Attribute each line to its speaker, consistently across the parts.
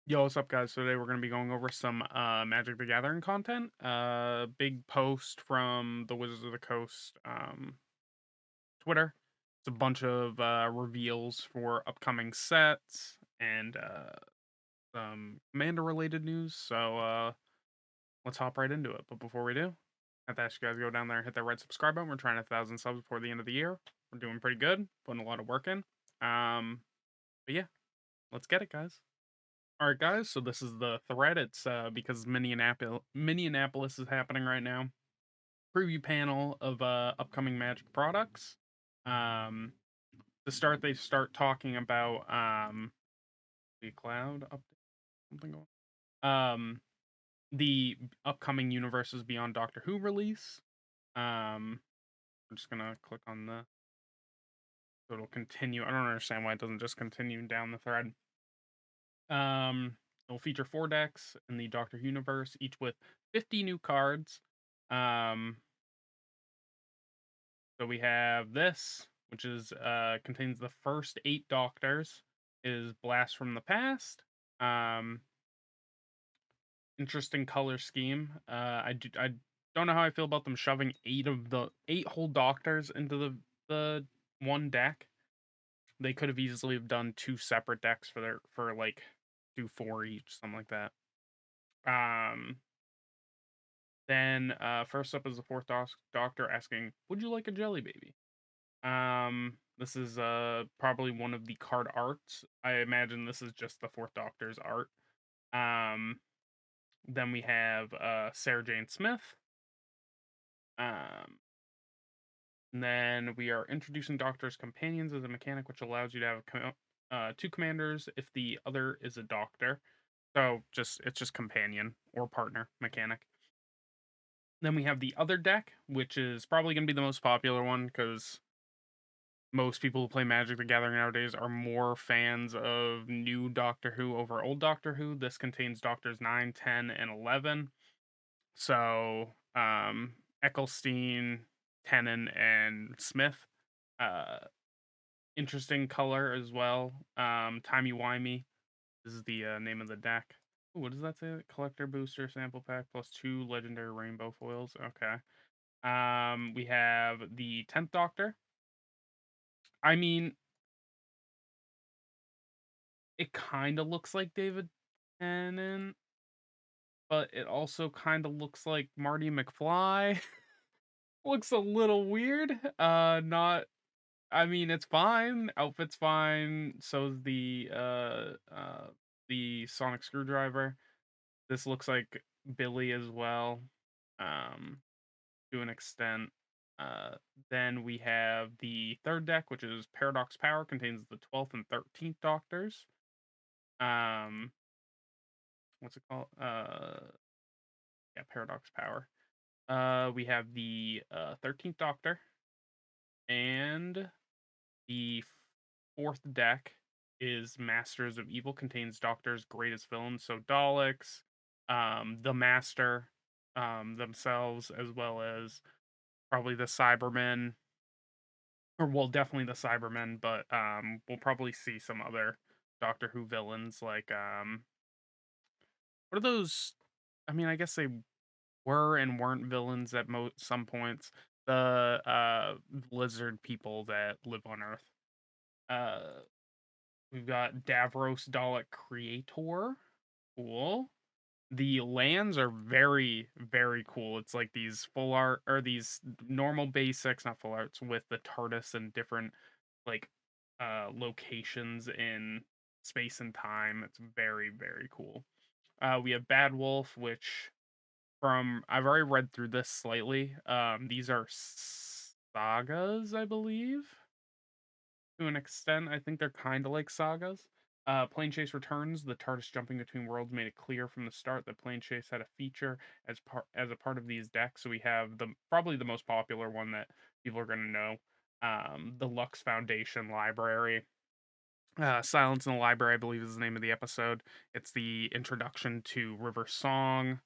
Speaker 1: Yo, what's up, guys? So today we're going to be going over some Magic the Gathering content. Big post from the Wizards of the Coast Twitter. It's a bunch of reveals for upcoming sets and some Commander-related news. So let's hop right into it. But before we do, I have to ask you guys to go down there and hit that red subscribe button. We're trying 1,000 subs before the end of the year. We're doing pretty good, putting a lot of work in. But yeah, let's get it, guys. All right, guys. So this is the thread. It's because Minneapolis is happening right now. Preview panel of upcoming Magic products. Um, to start, they start talking about the cloud update, something going. The upcoming Universes Beyond Doctor Who release. I'm just gonna click on the so it'll continue. I don't understand why it doesn't just continue down the thread. It'll feature 4 decks in the Doctor Universe, each with 50 new cards. Um, so we have this, which is contains the first 8 Doctors, is Blast from the Past. Um, Interesting color scheme. I don't know how I feel about them shoving 8 whole Doctors into the one deck. They could have easily have done 2 separate decks for like do 4 each, something like that. Um, Then first up is the fourth doctor asking, "Would you like a jelly baby?" This is probably one of the card arts. I imagine this is just the fourth doctor's art. Um, then we have Sarah Jane Smith. Um, and then we are introducing Doctor's Companions as a mechanic, which allows you to have 2 commanders if the other is a doctor. So it's just companion or partner mechanic. Then we have the other deck, which is probably going to be the most popular one because most people who play Magic the Gathering nowadays are more fans of new Doctor Who over old Doctor Who. This contains Doctors 9, 10, and 11. So, Eccleston, Tennant, and Smith. Uh, Interesting color as well. Timey-wimey. This is the name of the deck. Ooh, what does that say? Collector booster sample pack plus 2 legendary rainbow foils. Okay. We have the 10th Doctor. I mean, it kind of looks like David Tennant, but it also kind of looks like Marty McFly. Looks a little weird. Not. I mean, it's fine. Outfit's fine. So's the Sonic Screwdriver. This looks like Billy as well. Um, to an extent. Uh, then we have the third deck, which is Paradox Power, contains the 12th and 13th Doctors. Um, what's it called? Yeah, Paradox Power. We have the 13th Doctor, and the fourth deck is Masters of Evil, contains Doctor's greatest villains, so Daleks, the Master, themselves, as well as probably the Cybermen, or well, definitely the Cybermen, but we'll probably see some other Doctor Who villains like what are those? I mean, I guess they were and weren't villains at some points. The lizard people that live on Earth. Uh, we've got Davros Dalek Creator. Cool. The lands are very, very cool. It's like these full art or these normal basics, not full arts, with the TARDIS and different like locations in space and time. It's very, very cool. We have Bad Wolf, which from I've already read through this slightly. These are sagas, I believe, to an extent. I think they're kind of like sagas. Plane Chase returns. The TARDIS jumping between worlds made it clear from the start that Plane Chase had a feature as a part of these decks. So we have the probably the most popular one that people are going to know. The Lux Foundation Library. Silence in the Library, I believe, is the name of the episode. It's the introduction to River Song.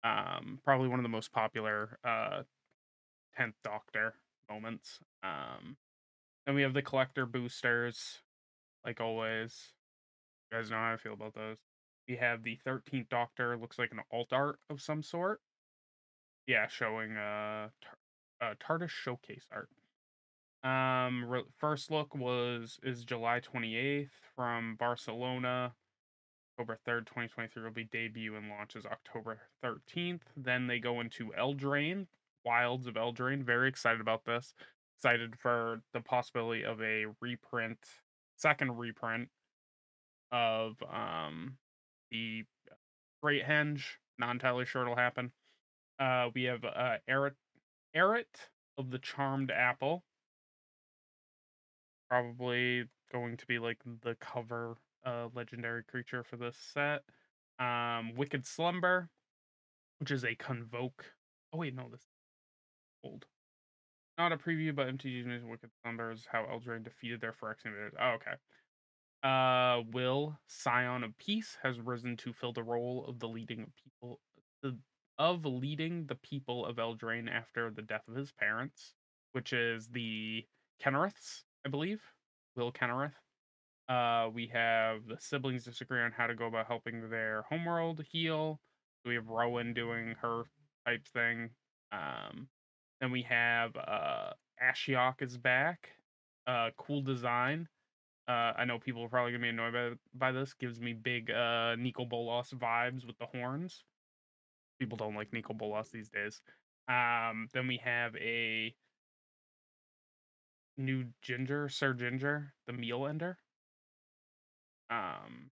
Speaker 1: Probably one of the most popular 10th Doctor moments. Then we have the collector boosters, like always. You guys know how I feel about those. We have the 13th Doctor, looks like an alt art of some sort. Yeah, showing TARDIS showcase art. First look is July 28th from Barcelona. October 3rd, 2023 will be debut and launches October 13th. Then they go into Eldraine, Wilds of Eldraine. Very excited about this. Excited for the possibility of a reprint, second reprint of the Great Henge. Not entirely sure it'll happen. We have Eret of the Charmed Apple. Probably going to be like the cover legendary creature for this set. Wicked Slumber, which is a convoke. Oh wait, no, this is old. Not a preview, but MTG's Wicked Slumber is how Eldraine defeated their Phyrexian invaders. Oh, okay. Will, Scion of Peace, has risen to fill the role of leading the people of Eldraine after the death of his parents, which is the Kenriths, I believe. Will Kenrith. We have the siblings disagree on how to go about helping their homeworld heal. We have Rowan doing her type thing. Then we have Ashiok is back. Cool design. I know people are probably gonna be annoyed by this. Gives me big Nico Bolas vibes with the horns. People don't like Nico Bolas these days. Then we have a new Sir Ginger, the meal ender. Um,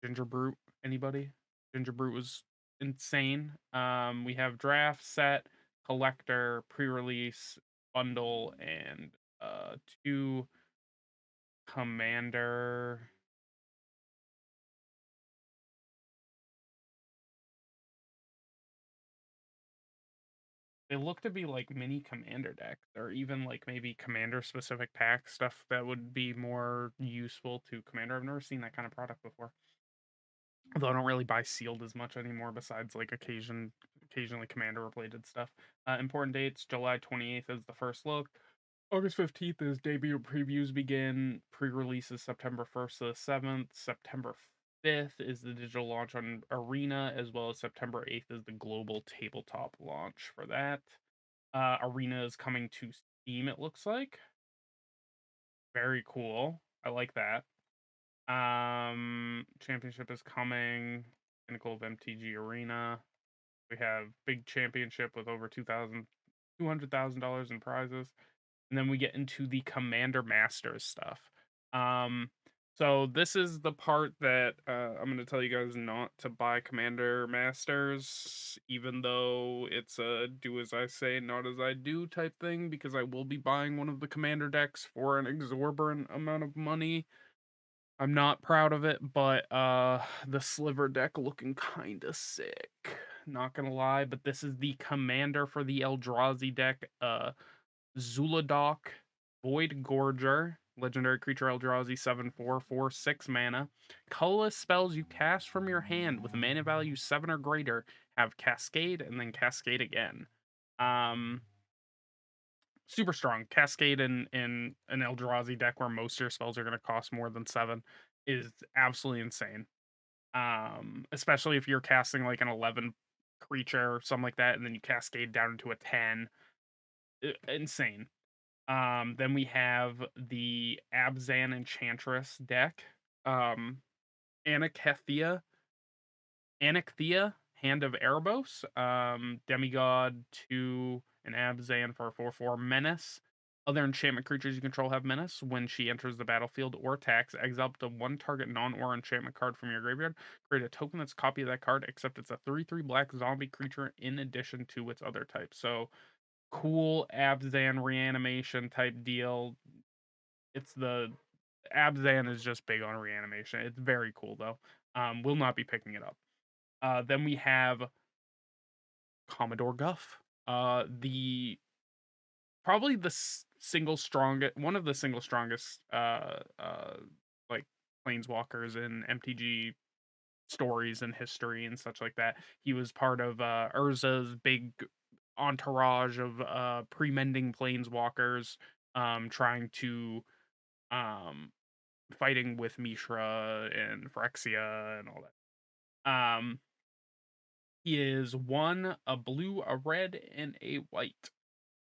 Speaker 1: Ginger Brute, anybody? Ginger Brute was insane. We have draft, set, collector, pre-release, bundle, and two commander. They look to be like mini commander decks, or even like maybe commander specific pack stuff that would be more useful to commander. I've never seen that kind of product before. Although I don't really buy sealed as much anymore, besides like occasionally commander related stuff. Important dates: July 28th is the first look. August 15th is debut previews begin. Pre-release is September 1st to the 7th. September 5th is the digital launch on Arena, as well as September 8th is the global tabletop launch for that. Arena is coming to Steam, it looks like. Very cool. I like that. Championship is coming. Pinnacle of MTG Arena. We have big championship with over $200,000 in prizes. And then we get into the Commander Masters stuff. So this is the part that I'm going to tell you guys not to buy Commander Masters, even though it's a do as I say, not as I do type thing, because I will be buying one of the Commander decks for an exorbitant amount of money. I'm not proud of it, but the Sliver deck looking kind of sick. Not gonna lie, but this is the commander for the Eldrazi deck. Zuladok, Void Gorger, legendary creature Eldrazi, 7/4, 4/6 mana. Colorless spells you cast from your hand with mana value 7 or greater have Cascade and then Cascade again. Super strong. Cascade in an Eldrazi deck where most of your spells are going to cost more than 7 is absolutely insane. Especially if you're casting like an 11 creature or something like that, and then you cascade down into a 10. Insane. Then we have the Abzan Enchantress deck. Anakethia, Hand of Erebos. Demigod 2 and Abzan for 4/4 Menace. Other enchantment creatures you control have Menace. When she enters the battlefield or attacks, exile up to one target non-aura enchantment card from your graveyard. Create a token that's a copy of that card, except it's a 3/3 black zombie creature in addition to its other type. So cool Abzan reanimation type deal. It's the Abzan is just big on reanimation. It's very cool though. Will not be picking it up. Then we have Commodore Guff. The probably the single strongest, one of the single strongest, like planeswalkers in MTG stories and history and such like that. He was part of Urza's big entourage of pre-mending planeswalkers, trying to um fighting with Mishra and Phyrexia and all that. He is one, a blue, a red, and a white.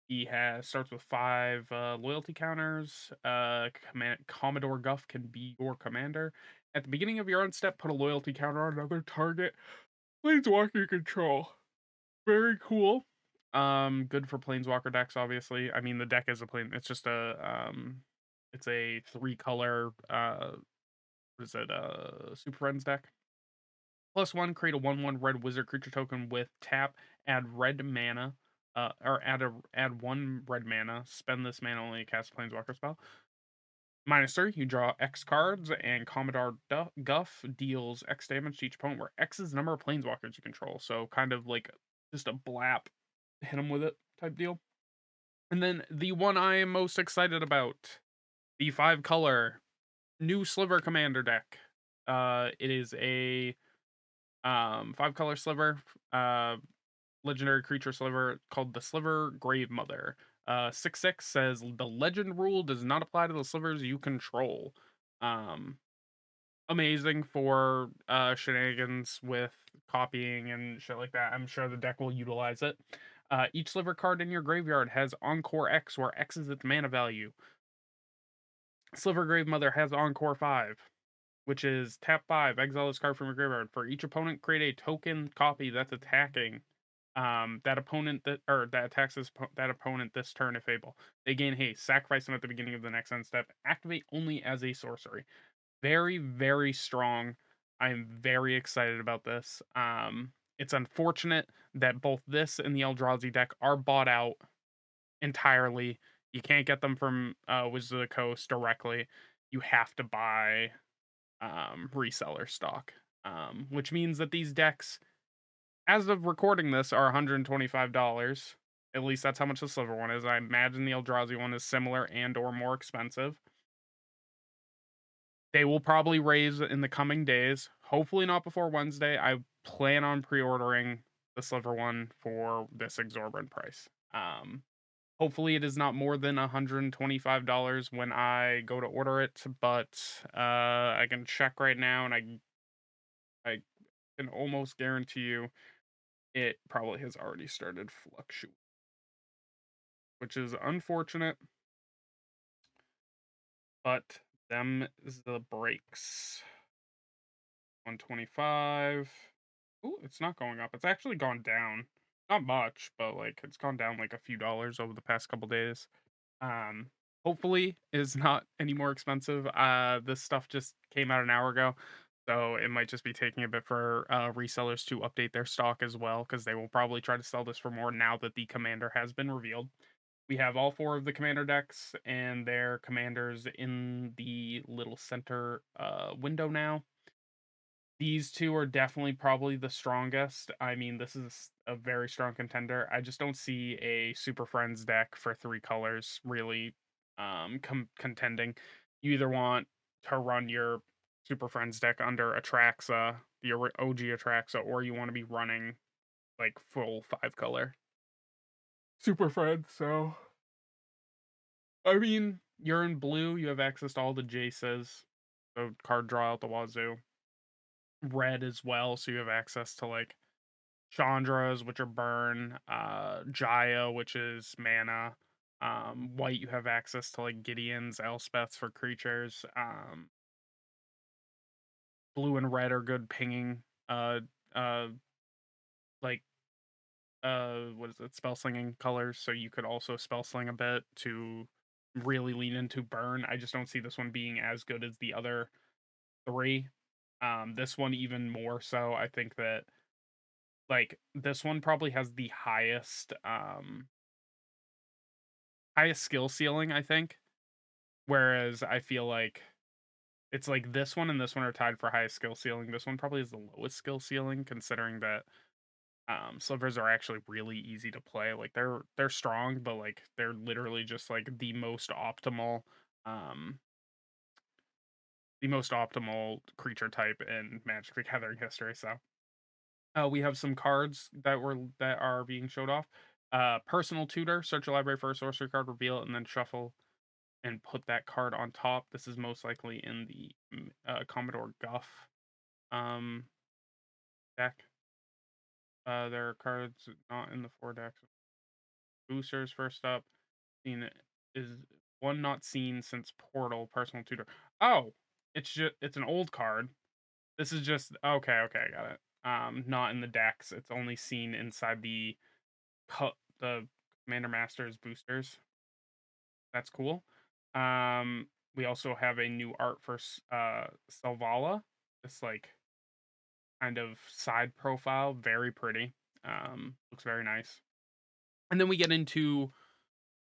Speaker 1: He has starts with 5 loyalty counters. Commodore Guff can be your commander. At the beginning of your end step, put a loyalty counter on another target. Planeswalker control. Very cool. Good for Planeswalker decks, obviously. I mean, the deck is a plane. It's just it's a 3-color. What is it? Super Friends deck. +1, create a 1/1 red wizard creature token with tap, add red mana, or add 1 red mana, spend this mana only to cast a planeswalker spell. -3, you draw X cards, and Commodore Guff deals X damage to each opponent, where X is the number of planeswalkers you control. So kind of like just a blap, hit them with it type deal. And then the one I am most excited about, the 5-color new Sliver Commander deck. It is a 5-color sliver, legendary creature sliver called the Sliver Grave Mother. 6/6 says the legend rule does not apply to the slivers you control. Um, Amazing for shenanigans with copying and shit like that. I'm sure the deck will utilize it. Each sliver card in your graveyard has Encore X, where X is its mana value. Sliver Grave Mother has Encore 5, which is tap 5, exile this card from your graveyard. For each opponent, create a token copy that's attacking that opponent that attacks that opponent this turn if able. They gain haste. Sacrifice them at the beginning of the next end step. Activate only as a sorcery. Very, very strong. I'm very excited about this. It's unfortunate that both this and the Eldrazi deck are bought out entirely. You can't get them from Wizards of the Coast directly. You have to buy reseller stock, which means that these decks, as of recording this, are $125. At least that's how much the Sliver one is. I imagine the Eldrazi one is similar and or more expensive. They will probably raise in the coming days. Hopefully not before Wednesday. I plan on pre-ordering the Sliver one for this exorbitant price. Hopefully it is not more than $125 when I go to order it, but I can check right now, and I can almost guarantee you it probably has already started fluctuating, which is unfortunate, but them is the breaks. 125. Ooh, it's not going up. It's actually gone down. Not much, but like it's gone down like a few dollars over the past couple days. Um, Hopefully is not any more expensive. This stuff just came out an hour ago, so it might just be taking a bit for resellers to update their stock as well, because they will probably try to sell this for more now that the commander has been revealed. We have all 4 of the commander decks and their commanders in the little center window now. These 2 are definitely probably the strongest. I mean, this is a very strong contender. I just don't see a Super Friends deck for 3 colors really contending. You either want to run your Super Friends deck under Atraxa, the OG Atraxa, or you want to be running like full 5-color Super Friends. So, I mean, you're in blue, you have access to all the Jaces, so card draw out the wazoo. Red as well, so you have access to like Chandras, which are burn, Jaya, which is mana. White, you have access to like Gideons, Elspeths for creatures. Blue and red are good pinging. Uh, like what is it? Spell slinging colors. So you could also spell sling a bit to really lean into burn. I just don't see this one being as good as the other 3. This one even more so. I think that like this one probably has the highest skill ceiling, I think. Whereas I feel like it's like this one and this one are tied for highest skill ceiling. This one probably is the lowest skill ceiling, considering that slivers are actually really easy to play. Like they're strong, but like they're literally just like um the most optimal creature type in Magic the Gathering history. So we have some cards that are being showed off. Personal Tutor, search your library for a sorcery card, reveal it, and then shuffle and put that card on top. This is most likely in the Commodore Guff um, deck. There are cards not in the 4 decks. Boosters first up. Seen is one not seen since Portal Personal Tutor. Oh, it's an old card. This is just okay, I got it. Not in the decks. It's only seen inside the Commander Masters boosters. That's cool. We also have a new art for Selvala. This like kind of side profile, very pretty. Looks very nice. And then we get into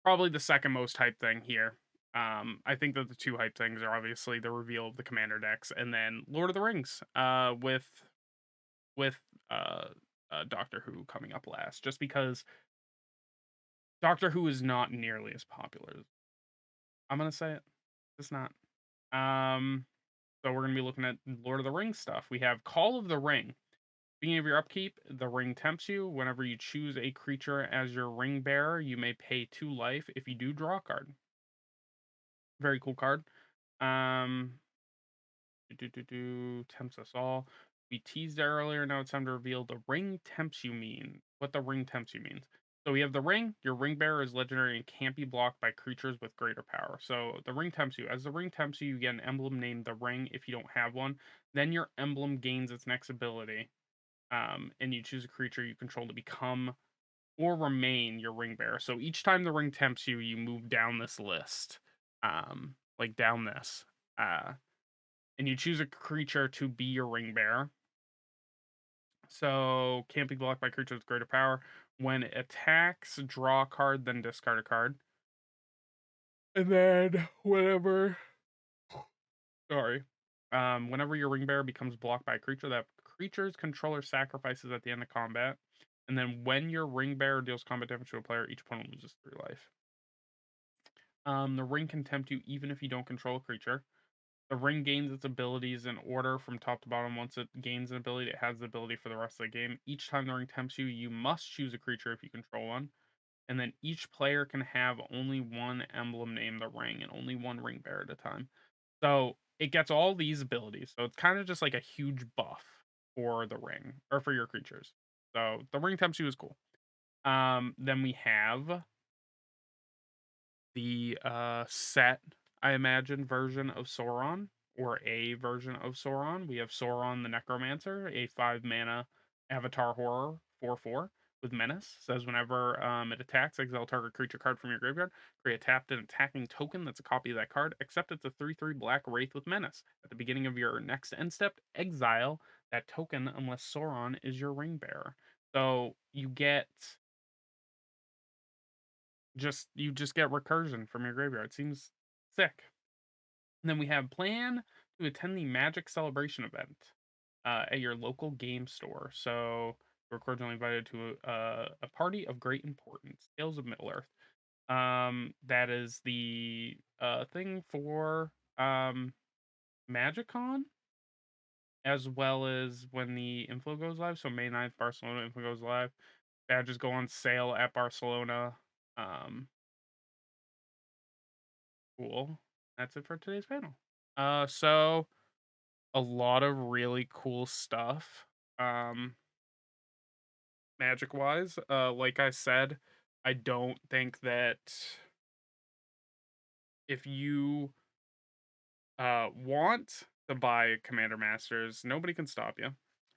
Speaker 1: probably the second most hype thing here. I think that the two hype things are obviously the reveal of the commander decks, and then Lord of the Rings, with uh, Doctor Who coming up last, just because Doctor Who is not nearly as popular. I'm gonna say it. It's not. Um, so we're gonna be looking at Lord of the Rings stuff. We have Call of the Ring. Beginning of your upkeep, the ring tempts you. Whenever you choose a creature as your ring bearer, you may pay 2 life. If you do, draw a card. Very cool card. Um, tempts us all. We teased it earlier. Now it's time to reveal the ring tempts you mean. What the ring tempts you means. So we have the ring. Your ring bearer is legendary and can't be blocked by creatures with greater power. So the ring tempts you. As the ring tempts you, you get an emblem named the ring if you don't have one. Then your emblem gains its next ability. And you choose a creature you control to become or remain your ring bearer. So each time the ring tempts you, you move down this list, like down this, and you choose a creature to be your ring bearer. So can't be blocked by creatures with greater power. When it attacks, draw a card, then discard a card. And then whenever, sorry, whenever your ring bearer becomes blocked by a creature, that creature's controller sacrifices at the end of combat. And then when your ring bearer deals combat damage to a player, each opponent loses 3 life. The ring can tempt you even if you don't control a creature. The ring gains its abilities in order from top to bottom. Once it gains an ability, it has the ability for the rest of the game. Each time the ring tempts you, you must choose a creature if you control one. And then each player can have only one emblem named the ring and only one ring bearer at a time. So it gets all these abilities. So it's kind of just like a huge buff for the ring or for your creatures. So the ring tempts you is cool. Then we have the set, I imagine, version of Sauron, or a version of Sauron. We have Sauron the Necromancer, a 5 mana avatar horror 4/4 with menace. Says whenever it attacks, exile target creature card from your graveyard, create a tapped and attacking token that's a copy of that card, except it's a 3/3 black wraith with menace. At the beginning of your next end step, exile that token unless Sauron is your ring bearer. So you just get recursion from your graveyard. It seems sick. And then we have plan to attend the Magic Celebration event at your local game store. So we're cordially invited to a party of great importance. Tales of Middle Earth. That is the thing for MagicCon, as well as when the info goes live. So May 9th, Barcelona info goes live. Badges go on sale at Barcelona. Cool. That's it for today's panel. So a lot of really cool stuff. Magic wise. Like I said, I don't think that if you want to buy Commander Masters, nobody can stop you.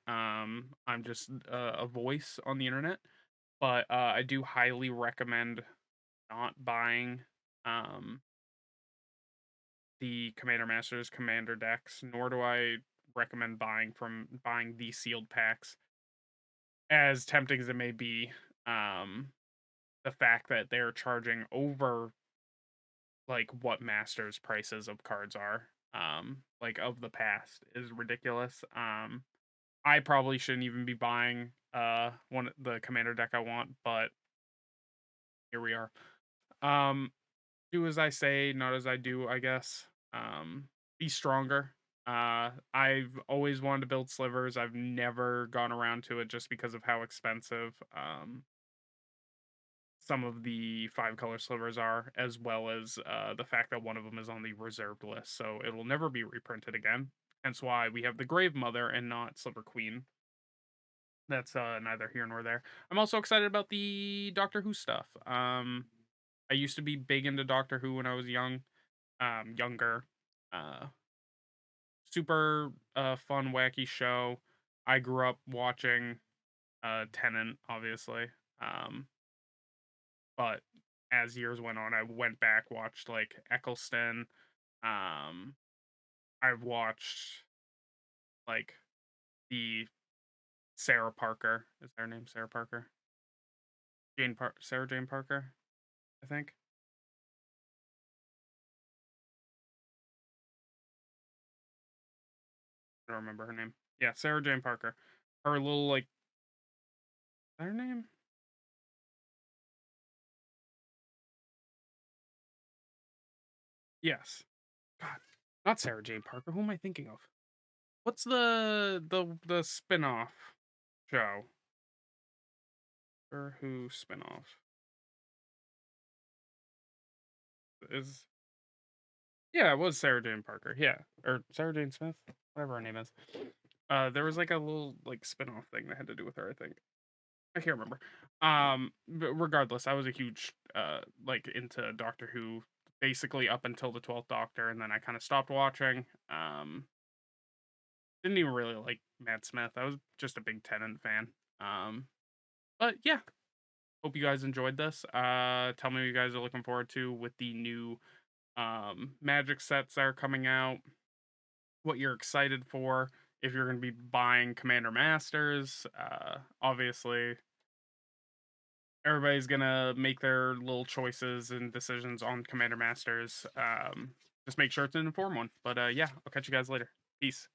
Speaker 1: I'm just a voice on the internet, but I do highly recommend not buying um the Commander Masters Commander decks, nor do I recommend buying the sealed packs. As tempting as it may be, the fact that they're charging over like what Masters prices of cards are, like of the past is ridiculous. I probably shouldn't even be buying the Commander deck I want, but here we are. Um, do as I say, not as I do, I guess. Be stronger. I've always wanted to build slivers. I've never gone around to it just because of how expensive some of the 5-color slivers are, as well as the fact that one of them is on the reserved list, so it'll never be reprinted again. Hence why we have the Grave Mother and not Sliver Queen. That's neither here nor there. I'm also excited about the Doctor Who stuff. I used to be big into Doctor Who when I was younger. Uh, Super fun, wacky show. I grew up watching Tennant, obviously. Um, but as years went on, I went back, watched like Eccleston. Um, I've watched like the Sarah Parker. Is their name Sarah Parker? Sarah Jane Parker, I think. I don't remember her name. Yeah, Sarah Jane Parker. Her little like, is that her name? Yes. God, not Sarah Jane Parker. Who am I thinking of? What's the spin-off show? Or who spin-off? Is Yeah, it was Sarah Jane Parker. Yeah. Or Sarah Jane Smith, whatever her name is. There was like a little like spin-off thing that had to do with her, I think. I can't remember. But regardless, I was a huge like into Doctor Who basically up until the 12th Doctor, and then I kind of stopped watching. Didn't even really like Matt Smith. I was just a big Tennant fan. Um, but yeah, hope you guys enjoyed this. Tell me what you guys are looking forward to with the new Magic sets that are coming out. What you're excited for. If you're going to be buying Commander Masters, obviously everybody's gonna make their little choices and decisions on Commander Masters. Just make sure it's an informed one. But yeah, I'll catch you guys later. Peace.